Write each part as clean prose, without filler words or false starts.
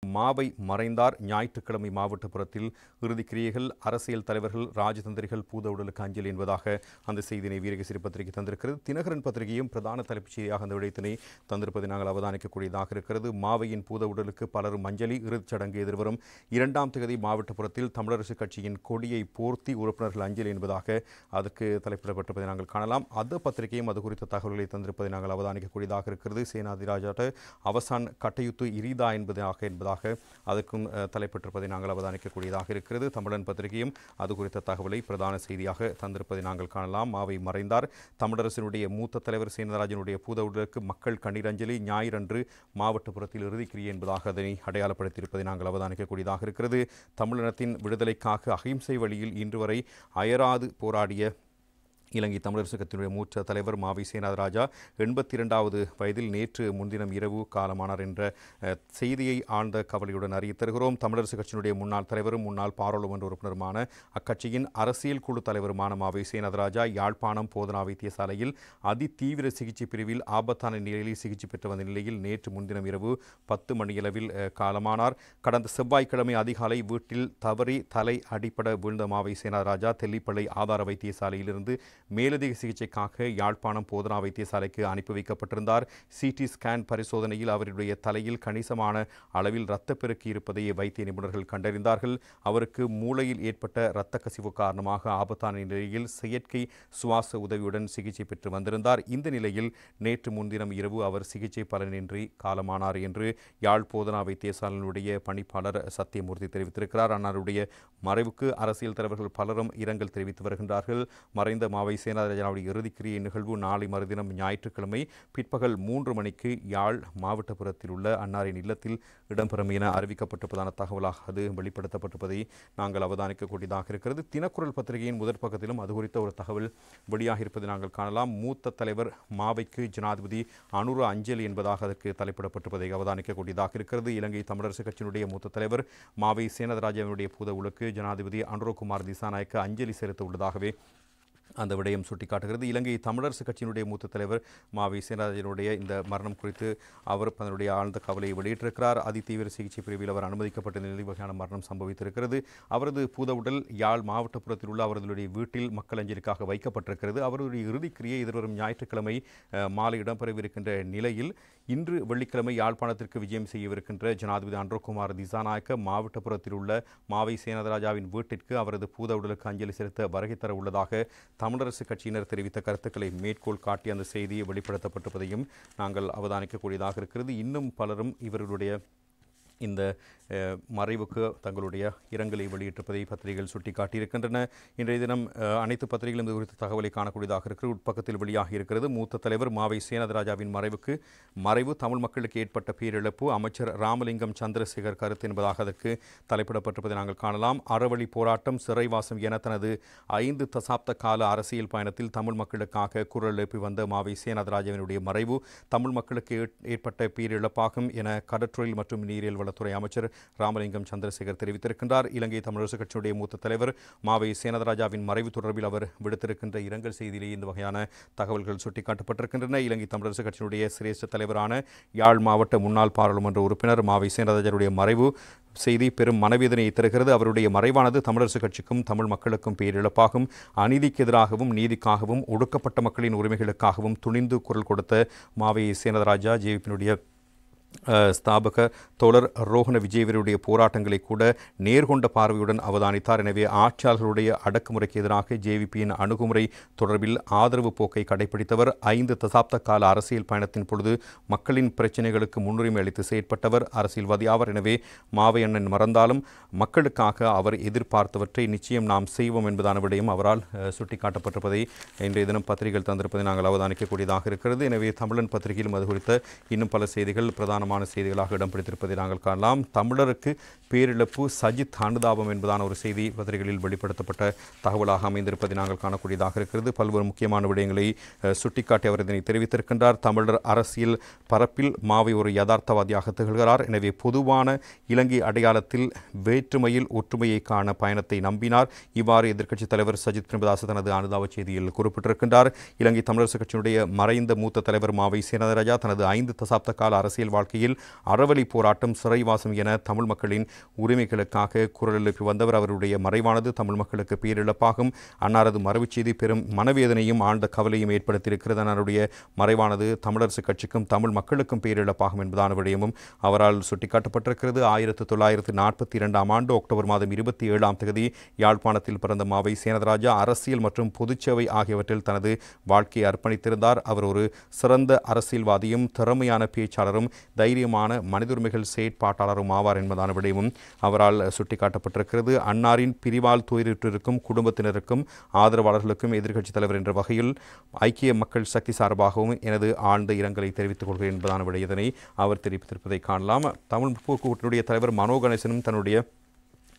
மாவை மறைந்தார். ஞாயிற்றுக்கிழமை மாவட்டப்புறத்தில் இறுதிக்கிரியைகள். அரசியல் தலைவர்கள், ராஜதந்திரிகள் பூத உடலுக்கு அஞ்சலி என்பதாக அந்த செய்தியினை வீரகேசரி பத்திரிகை தந்திருக்கிறது. தினகரன் பத்திரிகையும் பிரதான தலைப்புச் செய்தியாக அந்த விடயத்தினை தந்திருப்பதை நாங்கள் அவதானிக்கக்கூடியதாக இருக்கிறது. மாவையின் பூத உடலுக்கு பலரும் அஞ்சலி. இறுதிச் சடங்கு எதிர்வரும் 2ஆம் தேதி மாவட்டப்புறத்தில் தமிழரசுக் கட்சியின் கொடியை போர்த்தி உறுப்பினர்கள் அஞ்சலி என்பதாக அதற்கு தலைப்பிடப்பட்டிருப்பதை நாங்கள் காணலாம். அந்த பத்திரிகையும் அது குறித்த தகவல்களை தந்திருப்பதை நாங்கள் அவதானிக்கக்கூடியதாக இருக்கிறது. சேனாதிராஜாட்ட அவசான் கட்டையுத்து இரிதா என்பதாக அதற்கும் தலைப்பட்டிருப்பதை நாங்கள் அவதானிக்கக்கூடியதாக இருக்கிறது. தமிழன் பத்திரிகையும் அது குறித்த தகவலை பிரதான செய்தியாக தந்திருப்பதை நாங்கள் காணலாம். மாவை மறைந்தார். தமிழரசினுடைய மூத்த தலைவர் சேனராஜனுடைய பூத உடலுக்கு மக்கள் கண்ணீர் அஞ்சலி. ஞாயிறன்று மாவட்டப்புறத்தில் இறுதிக்கிரியை என்பதாக அதனை அடையாளப்படுத்தியிருப்பதை நாங்கள் அவதானிக்கக்கூடியதாக இருக்கிறது. தமிழினத்தின் விடுதலைக்காக அகிம்சை வழியில் இன்று வரை அயராது போராடிய இலங்கை தமிழரசுக் கட்சியினுடைய மூத்த தலைவர் மாவை சேனாதிராஜா 82வது வயதில் நேற்று முன்தினம் இரவு காலமானார் என்ற செய்தியை ஆழ்ந்த கவலையுடன் அறிவித் தருகிறோம். தமிழரசுக் கட்சியினுடைய முன்னாள் தலைவரும் முன்னாள் பாராளுமன்ற உறுப்பினருமான அக்கட்சியின் அரசியல் குழு தலைவருமான மாவை சேனாதிராஜா யாழ்ப்பாணம் போதனா வைத்தியசாலையில் அதிதீவிர சிகிச்சை பிரிவில் ஆபத்தான நிலையில் சிகிச்சை பெற்று வந்த நிலையில் நேற்று முன்தினம் இரவு 10 மணியளவில் காலமானார். கடந்த செவ்வாய்க்கிழமை அதிகாலை வீட்டில் தவறி தலை அடிப்பட வீழ்ந்த மாவை சேனாதிராஜா தெல்லிப்பளை ஆதார வைத்தியசாலையிலிருந்து மேலதிக சிகிச்சைக்காக யாழ்ப்பாணம் போதனா வைத்தியசாலைக்கு அனுப்பி வைக்கப்பட்டிருந்தார். சிடி ஸ்கேன் பரிசோதனையில் அவருடைய தலையில் கணிசமான அளவில் இரத்தப்பெருக்கு இருப்பதை வைத்திய நிபுணர்கள் கண்டறிந்தார்கள். அவருக்கு மூளையில் ஏற்பட்ட இரத்த கசிவு காரணமாக ஆபத்தான நிலையில் செயற்கை சுவாச உதவியுடன் சிகிச்சை பெற்று வந்திருந்தார். இந்த நிலையில் நேற்று முன்தினம் இரவு அவர் சிகிச்சை பலனின்றி காலமானார் என்று யாழ் போதனா வைத்தியசாலையினுடைய பணிப்பாளர் சத்தியமூர்த்தி தெரிவித்திருக்கிறார். அன்னாருடைய மறைவுக்கு அரசியல் தலைவர்கள் பலரும் இரங்கல் தெரிவித்து வருகின்றார்கள். மறைந்த மாவை சேனாதிராஜாவுடைய இறுதிக்கிரியை நிகழ்வு நாளை மறுதினம் ஞாயிற்றுக்கிழமை பிற்பகல் 3 மணிக்கு யாழ் மாவட்டப்புறத்தில் உள்ள அன்னாரின் இல்லத்தில் இடம்பெறும் என அறிவிக்கப்பட்டிருப்பதான தகவலாக அது வெளிப்படுத்தப்பட்டிருப்பதை நாங்கள் அவதானிக்கக்கூடியதாக இருக்கிறது. தினக்குரல் பத்திரிகையின் முதற் பக்கத்திலும் அது குறித்த ஒரு தகவல் வெளியாக இருப்பதை நாங்கள் காணலாம். மூத்த தலைவர் மாவைக்கு ஜனாதிபதி அனுர அஞ்சலி என்பதாக அதற்கு தலைப்பிடப்பட்டிருப்பதை அவதானிக்கக்கூடியதாக இருக்கிறது. இலங்கை தமிழரசுக் கட்சியினுடைய மூத்த தலைவர் மாவை சேனாதிராஜாவினுடைய பூத உடலுக்கு ஜனாதிபதி அனுரகுமார் திசாநாயக்க அஞ்சலி செலுத்த உள்ளதாகவே அந்த விடயம் சுட்டிக்காட்டுகிறது. இலங்கை தமிழரசுக் கட்சியினுடைய மூத்த தலைவர் மாவை சேனாதிராஜனுடைய இந்த மரணம் குறித்து அவர் தன்னுடைய ஆழ்ந்த கவலையை வெளியிட்டிருக்கிறார். அதிதீவிர சிகிச்சை பிரிவில் அவர் அனுமதிக்கப்பட்ட நிலையில் வகையான மரணம் சம்பவித்திருக்கிறது. அவரது பூத உடல் யாழ் மாவட்டப்புறத்தில் உள்ள அவர்களுடைய வீட்டில் மக்கள் அஞ்சலிக்காக வைக்கப்பட்டிருக்கிறது. அவருடைய இறுதிக்கிரியை எதிர்வரும் ஞாயிற்றுக்கிழமை மாலை இடம்பெறவிருக்கின்ற நிலையில் இன்று வெள்ளிக்கிழமை யாழ்ப்பாணத்திற்கு விஜயம் செய்யவிருக்கின்ற ஜனாதிபதி அனுரகுமார் திசாநாயக்க மாவட்டப்புறத்தில் உள்ள மாவை சேனாதிராஜாவின் வீட்டிற்கு அவரது பூத உடலுக்கு அஞ்சலி செலுத்த வருகை தர உள்ளதாக தமிழரசுக் கட்சியினர் தெரிவித்த கருத்துக்களை மேற்கோள் காட்டி அந்த செய்தியை வெளிப்படுத்தப்பட்டிருப்பதையும் நாங்கள் அவதானிக்கக்கூடியதாக இருக்கிறது. இன்னும் பலரும் இவர்களுடைய இந்த மறைவுக்கு தங்களுடைய இரங்கலை வெளியிட்டிருப்பதை பத்திரிகைகள் சுட்டிக்காட்டியிருக்கின்றன. இன்றைய தினம் அனைத்து பத்திரிகைகளும் இது குறித்த தகவலை காணக்கூடியதாக இருக்கிறது. உட்பக்கத்தில் வெளியாகி இருக்கிறது. மூத்த தலைவர் மாவை சேனாதிராஜாவின் மறைவு தமிழ் மக்களுக்கு ஏற்பட்ட பேரிழப்பு. அமைச்சர் ராமலிங்கம் சந்திரசேகர் கருத்து என்பதாக அதற்கு தலைப்பிடப்பட்டிருப்பதை நாங்கள் காணலாம். அறவழி போராட்டம், சிறைவாசம் என தனது 5 தசாப்த கால அரசியல் பயணத்தில் தமிழ் மக்களுக்காக குரல் எழுப்பி வந்த மாவை சேனாதிராஜாவினுடைய மறைவு தமிழ் மக்களுக்கு ஏற்பட்ட பேரிழப்பாகும் என கடற்றொழில் மற்றும் நீரியல் வளத்துறை அமைச்சர் ராமலிங்கம் சந்திரசேகர் தெரிவித்திருக்கின்றார். இலங்கை தமிழரசுக் கட்சியுடைய மூத்த தலைவர் மாவை சேனாதிராஜாவின் மறைவு தொடர்பில் அவர் விடுத்திருக்கின்ற இரங்கல் செய்தியிலேயே இந்த வகையான தகவல்கள் சுட்டிக்காட்டப்பட்டிருக்கின்றன. இலங்கை தமிழரசுக் கட்சியினுடைய சிரேஷ்ட தலைவரான யாழ் மாவட்ட முன்னாள் பாராளுமன்ற உறுப்பினர் மாவை சேனாதிராஜாவுடைய மறைவு செய்தி பெரும் மனவேதனையை தருகிறது. அவருடைய மறைவானது தமிழரசுக் கட்சிக்கும் தமிழ் மக்களுக்கும் பேரிழப்பாகும். அநீதிக்கு எதிராகவும் நீதிக்காகவும் ஒடுக்கப்பட்ட மக்களின் உரிமைகளுக்காகவும் துணிந்து குரல் கொடுத்த மாவை சேனாதிராஜா ஜேவிபியினுடைய ஸ்தாபக தோழர் ரோஹண விஜயவீரருடைய போராட்டங்களை கூட நேர்கொண்ட பார்வையுடன் அவதானித்தார். எனவே ஆட்சியாளர்களுடைய அடக்குமுறைக்கு எதிராக ஜேவிபியின் அணுகுமுறை தொடர்பில் ஆதரவு போக்கை கடைபிடித்தவர். 5 தசாப்த கால அரசியல் பயணத்தின் பொழுது மக்களின் பிரச்சினைகளுக்கு முன்னுரிமை அளித்து செயற்பட்டவர், அரசியல்வாதி ஆவர். எனவே மாவை அண்ணன் மறந்தாலும் மக்களுக்காக அவர் எதிர்பார்த்தவற்றை நிச்சயம் நாம் செய்வோம் என்பதான விடயம் அவரால் சுட்டிக்காட்டப்பட்டிருப்பதை இன்றைய தினம் பத்திரிகைகள் தந்திருப்பதை நாங்கள் அவதானிக்கக்கூடியதாக இருக்கிறது. எனவே தமிழன் பத்திரிகையிலும் அது குறித்த இன்னும் பல செய்திகள் பிரதானமான செய்திகளாக இடம் பிடித்திருப்பதை நாங்கள் காணலாம். தமிழருக்கு பேரிழப்பு, சஜித் அனுதாபம் என்பதான ஒரு செய்தி பத்திரிகைகளில் வெளிப்படுத்தப்பட்ட தகவலாக அமைந்திருப்பதை நாங்கள் காணக்கூடியதாக இருக்கிறது. பல்வேறு முக்கியமான விடயங்களை சுட்டிக்காட்டி அவர் இதனை தெரிவித்திருக்கின்றார். தமிழர் அரசியல் பரப்பில் மாவை ஒரு யதார்த்தவாதியாக திகழ்கிறார். எனவே பொதுவான இலங்கை அடையாளத்தில் வேற்றுமையில் ஒற்றுமையை காண பயணத்தை நம்பினார். இவ்வாறு எதிர்க்கட்சித் தலைவர் சஜித் பிரேமதாச தனது அனுதாப செய்தியில் குறிப்பிட்டிருக்கின்றார். இலங்கை தமிழரசுக் கட்சியினுடைய மறைந்த மூத்த தலைவர் மாவை சேனாதிராஜா தனது 5 தசாப்த கால அரசியல் வாழ்க்கை வாழ்க்கையில் அறவழி போராட்டம், சிறைவாசம் என தமிழ் மக்களின் உரிமைகளுக்காக குரல் எழுப்பி வந்தவர். அவருடைய மறைவானது தமிழ் மக்களுக்கு பேரிழப்பாகும். அன்னாரது மறைவுச் செய்தி பெரும் மனவேதனையும் ஆழ்ந்த கவலையும் ஏற்படுத்தியிருக்கிறது. அன்னாருடைய மறைவானது தமிழரசு கட்சிக்கும் தமிழ் மக்களுக்கும் பேரிழப்பாகும் என்பதான விடயமும் அவரால் சுட்டிக்காட்டப்பட்டிருக்கிறது. 1942 ஆண்டு அக்டோபர் மாதம் 27ஆம் தேதி யாழ்ப்பாணத்தில் பிறந்த மாவை சேனதராஜா அரசியல் மற்றும் பொதுச்சேவை ஆகியவற்றில் தனது வாழ்க்கையை அர்ப்பணித்திருந்தார். அவர் ஒரு சிறந்த அரசியல்வாதியும் திறமையான பேச்சாளரும் தைரியமான மனித உரிமைகள் செயற்பாட்டாளரும் ஆவார் என்பதான விடயமும் அவரால் சுட்டிக்காட்டப்பட்டிருக்கிறது. அன்னாரின் பிரிவால் துயரிட்டிருக்கும் குடும்பத்தினருக்கும் ஆதரவாளர்களுக்கும் எதிர்க்கட்சித் தலைவர் என்ற வகையில் ஐக்கிய மக்கள் சக்தி சார்பாகவும் எனது ஆழ்ந்த இரங்கலை தெரிவித்துக் கொள்கிறேன் என்பதான விடயத்தினை அவர் தெரிவித்திருப்பதை காணலாம். தமிழ் முற்போக்கு கூட்டணியுடைய தலைவர் மனோ கணேசனும் தன்னுடைய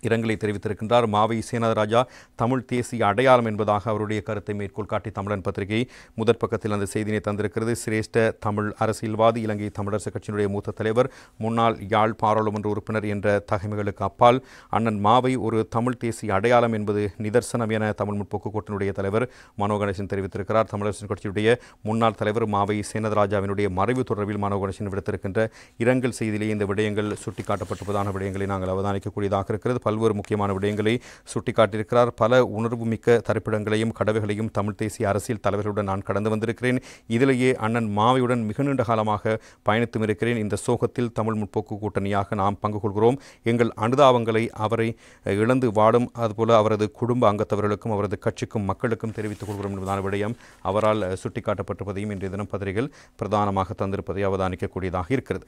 இரங்கலை தெரிவித்திருக்கின்றார். மாவை சேனதராஜா தமிழ் தேசிய அடையாளம் என்பதாக அவருடைய கருத்தை மேற்கோள் காட்டி தமிழன் பத்திரிகை முதற் பக்கத்தில் அந்த செய்தியை தந்திருக்கிறது. சிரேஷ்ட தமிழ் அரசியல்வாதி, இலங்கை தமிழரசு கட்சியினுடைய மூத்த தலைவர், முன்னாள் யாழ் பாராளுமன்ற உறுப்பினர் என்ற தகமைகளுக்கு அப்பால் அண்ணன் மாவை ஒரு தமிழ் தேசிய அடையாளம் என்பது நிதர்சனம் என தமிழ் முற்போக்கு கூட்டணியுடைய தலைவர் மனோ கணேசன் தெரிவித்திருக்கிறார். தமிழரசு கட்சியுடைய முன்னாள் தலைவர் மாவை சேனதராஜாவினுடைய மறைவு தொடர்பில் மனோ கணேசன் விடுத்திருக்கின்ற இரங்கல் செய்தியிலேயே இந்த விடயங்கள் சுட்டிக்காட்டப்பட்டுள்ளதான விடயங்களை நாங்கள் அவதானிக்கக்கூடியதாக இருக்கிறது. பல்வேறு முக்கியமான விடயங்களை சுட்டிக்காட்டியிருக்கிறார். பல உணர்வுமிக்க தரிப்பிடங்களையும் கடவுகளையும் தமிழ் தேசிய அரசியல் தலைவர்களுடன் நான் கடந்து வந்திருக்கிறேன். இதிலேயே அண்ணன் மாவையுடன் மிக நீண்ட காலமாக பயணித்தும் இருக்கிறேன். இந்த சோகத்தில் தமிழ் முற்போக்கு கூட்டணியாக நாம் பங்கு கொள்கிறோம். எங்கள் அனுதாபங்களை அவரை இழந்து வாடும் அதுபோல அவரது குடும்ப அங்கத்தவர்களுக்கும் அவரது கட்சிக்கும் மக்களுக்கும் தெரிவித்துக் கொள்கிறோம் என்பதான விடயம் அவரால் சுட்டிக்காட்டப்பட்டிருப்பதையும் இன்றைய தினம் பத்திரிகைகள் பிரதானமாக தந்திருப்பதை அவதானிக்கக்கூடியதாக இருக்கிறது.